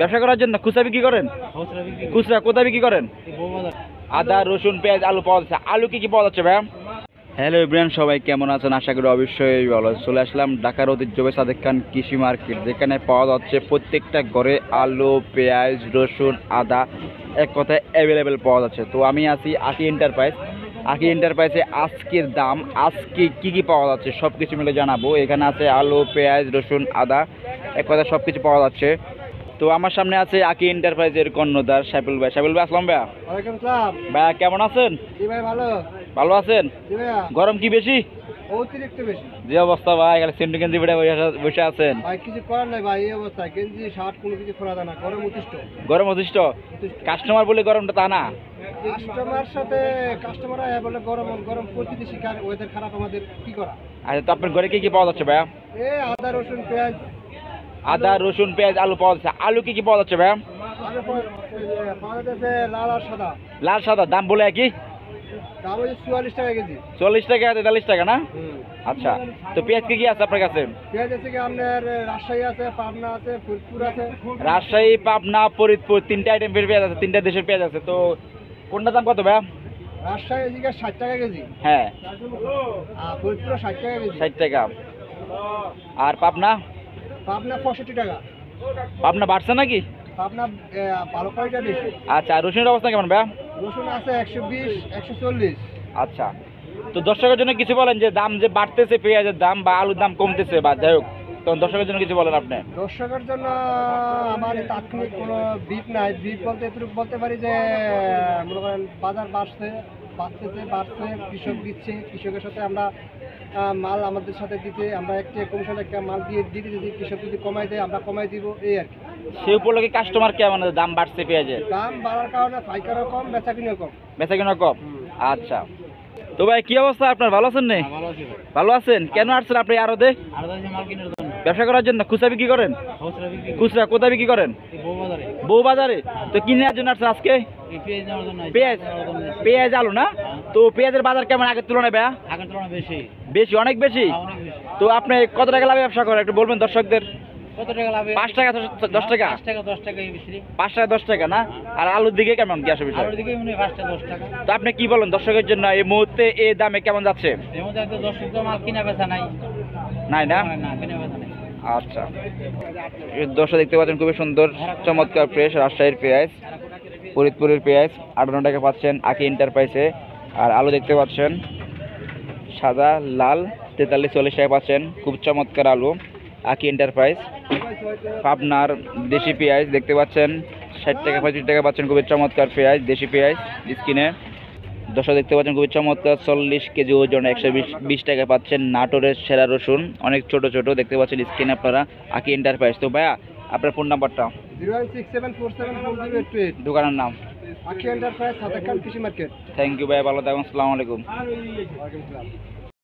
ব্যবসা করার জন্য খুচরা বিক্রি করেন? খুচরা কোথায় বিক্রি করেন? আদা রসুন পেঁয়াজ আলু পাওয়া যাচ্ছে। আলু কি পাওয়া যাচ্ছে ভাইয়া? হ্যালো এভরিওয়ান, সবাই কেমন আছেন? আশা করি অবশ্যই ভালো। চলে আসলাম ঢাকার ঐতিহ্যবাহী সাদেক খান কৃষি মার্কেট, যেখানে পাওয়া যাচ্ছে প্রত্যেকটা ঘরে আলু পেঁয়াজ রসুন আদা, এক কথায় অ্যাভেলেবেল পাওয়া যাচ্ছে। তো আমি আছি আকি এন্টারপ্রাইজ। আকি এন্টারপ্রাইজে আজকের দাম, আজকে কি পাওয়া যাচ্ছে সব কিছু মিলে জানাবো। এখানে আছে আলু পেঁয়াজ রসুন আদা, এক কথায় সব কিছু পাওয়া যাচ্ছে। তো আমার সামনে আছে আকি এন্টারপ্রাইজের কর্ণধার সাইফুল ভাই। সাইফুল ভাই আসলাম ভাইয়া। ওয়ালাইকুম আসসালাম। ভাইয়া কেমন আছেন? জি ভাই ভালো। ভালো আছেন? জি ভাইয়া। গরম কি বেশি? অতিরিক্ত বেশি। যে অবস্থা ভাই, এখানে সেন্টু গেঞ্জি পরে বসে আছেন। ভাই কিছু করার নাই ভাই, এই অবস্থা গেঞ্জি শার্ট কোনো কিছু খোলা যায় না, গরম অতিষ্ঠ। গরম অতিষ্ঠ। কাস্টমার বলে গরমটা তা না। কাস্টমার সাথে কাস্টমাররা বলে গরম গরম প্রতিটি শিকার, ওয়েদার খারাপ, আমাদের কি করা। আচ্ছা, তো আপনার ঘরে কি পাওয়া যাচ্ছে ভাইয়া? আদা রসুন পেঁয়াজ। আদা রসুন পেঁয়াজ আলু পাওয়া যাচ্ছে। আলু কি পাওয়া যাচ্ছে ভাইয়া? আলু পাওয়া যাচ্ছে লাল আর সাদা। লাল সাদা দাম বলে একই? দাম হচ্ছে 44 টাকা কেজি। 40 টাকা 43 টাকা না? আচ্ছা, তো পেঁয়াজ কি আছে আপনার কাছে? পেঁয়াজ আছে কি আপনার রাজশাহী আছে, পাবনা আছে, ফরিদপুর আছে। রাজশাহী পাবনা ফরিদপুর তিনটা আইটেম পেঁয়াজ আছে, তিনটা দেশের পেঁয়াজ আছে। তো কোনটা দাম কত ভাইয়া? রাজশাহী এদিকে 60 টাকা কেজি। হ্যাঁ। আর ফরিদপুর 60 টাকা কেজি। 60 টাকা। আর পাবনা? পাবনা 65 টাকা। পাবনা বাড়ছে নাকি? পাবনা ভালো কোয়ালিটির বেশি। আচ্ছা, আর রসুনের অবস্থা কেমন ভাইয়া? রসুন আছে 120 140। আচ্ছা, তো দর্শকের জন্য কিছু বলেন, যে দাম যে বাড়তেছে পেঁয়াজের দাম বা আলুর দাম কমতেছে বা যাই হোক, তখন দর্শকের জন্য কিছু বলেন আপনি। দর্শকের জন্য আমার এই তাৎক্ষণিক কোনো বিপ নাই। বিপ বলতে এতটুকু বলতে পারি যে মনে করেন বাজার বাড়ছে, বাড়ছে, কৃষক দিচ্ছে, কৃষকের সাথে আমরা মাল আমাদের সাথে দিতে, আমরা একটা কমিশন একটা মাল দিয়ে দিচ্ছি। কৃষক যদি কমাই দেয় আমরা কমাই দিব, এই আর কি। সেই উপলক্ষে কাস্টমার কেমন? দাম বাড়ছে পেঁয়াজের? দাম বাড়ার কারণে পাইকারও কম, বেচা কিনেও কম। বেচা কিনা কম। আচ্ছা, তো ভাই কি অবস্থা আপনার? ভালো আছেন? নেই ভালো আছেন? কেন আসছেন আপনি আরতে? ব্যবসা করার জন্য? খুচরা বিক্রি করেন? খুচরা কোথায় বিক্রি করেন? বউ বাজারে। তো কি নেওয়ার জন্য আসছেন আজকে? পেঁয়াজ পেঁয়াজ আলু না? তো পেঁয়াজের বাজার কেমন আগের তুলনায় ভাইয়া? বেশি, অনেক বেশি। তো আপনি কত টাকা লাভে ব্যবসা করেন একটু বলবেন দর্শকদের? 5 টাকা 10 টাকা? 5 টাকা 10 টাকা না? আর আলুর দিকে কেমন কি আসে বিষয়? তো আপনি কি বলেন দর্শকের জন্য এই মুহূর্তে এই দামে কেমন যাচ্ছে? নাই না? আচ্ছা, দর্শক দেখতে পাচ্ছেন খুবই সুন্দর চমৎকার ফ্রেশ রাজশাহীর পেঁয়াজ, ফরিদপুরের পেঁয়াজ 58 টাকা পাচ্ছেন আকি এন্টারপ্রাইজে। আর আলু দেখতে পাচ্ছেন সাদা লাল 43-40 টাকা পাচ্ছেন, খুব চমৎকার আলু আকি এন্টারপ্রাইজ। পাবনার দেশি পেঁয়াজ দেখতে পাচ্ছেন 60 টাকা 35 টাকা পাচ্ছেন, খুবই চমৎকার পেঁয়াজ, দেশি পেঁয়াজ স্কিনে। দর্শক দেখতে পাচ্ছেন খুবই চমৎকার 40 কেজি ওজন 120 টাকা পাচ্ছেন নাটোরের সেরা রসুন, অনেক ছোট ছোট দেখতে পাচ্ছেন স্কিনে আপনারা আকি এন্টারপ্রাইজ। তো ভাইয়া আপনার ফোন নাম্বারটা? 01674740828। দোকানের নাম? আকি এন্টারপ্রাইজ সাদেক খান কৃষি মার্কেট। থ্যাংক ইউ ভাই, ভালো থাকুন। আসসালামু আলাইকুম। ওয়ালাইকুম আসসালাম।